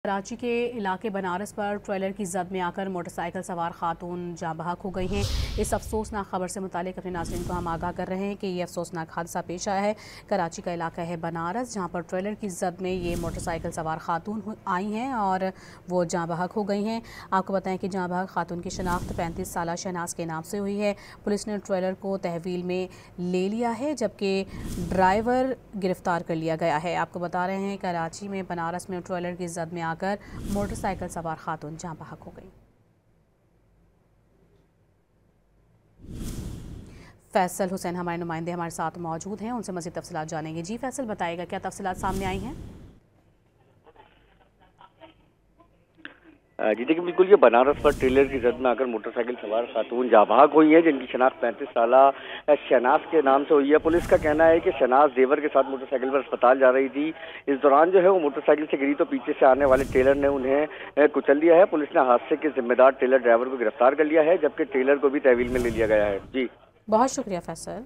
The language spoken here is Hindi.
कराची के इलाके बनारस पर ट्रेलर की जद में आकर मोटरसाइकिल सवार खातून जाँ बहक हो गई हैं। इस अफसोसनाक खबर से मुतालिक अपने नाज़रीन को हम आगाह कर रहे हैं कि ये अफसोसनाक हादसा पेश आया है। कराची का इलाका है बनारस, जहाँ पर ट्रेलर की जद में ये मोटरसाइकिल सवार खातून आई हैं और वो जाँ बहक हो गई हैं। आपको बताएं कि जाँ बहक खातून की शनाख्त 35 साला शहनाज के नाम से हुई है। पुलिस ने ट्रेलर को तहवील में ले लिया है, जबकि ड्राइवर गिरफ्तार कर लिया गया है। आपको बता रहे हैं कराची में बनारस में ट्रेलर की जद में आकर मोटरसाइकिल सवार खातून जाँ बहक हो गई। फैसल हुसैन हमारे नुमाइंदे हमारे साथ मौजूद हैं, उनसे मज़ीद तफसीलात जानेंगे। जी फैसल, बताइएगा क्या तफसीलात सामने आई हैं? जी देखिए, बिल्कुल ये बनारस पर ट्रेलर की जद में आकर मोटरसाइकिल सवार खातून जाँ बहक हुई है, जिनकी शनाख्त 35 साला शहनाज के नाम से हुई है। पुलिस का कहना है कि शहनाज देवर के साथ मोटरसाइकिल पर अस्पताल जा रही थी। इस दौरान जो है वो मोटरसाइकिल से गिरी तो पीछे से आने वाले ट्रेलर ने उन्हें कुचल दिया है। पुलिस ने हादसे के जिम्मेदार ट्रेलर ड्राइवर को गिरफ्तार कर लिया है, जबकि ट्रेलर को भी तहवील में ले लिया गया है। जी बहुत शुक्रिया फैसल।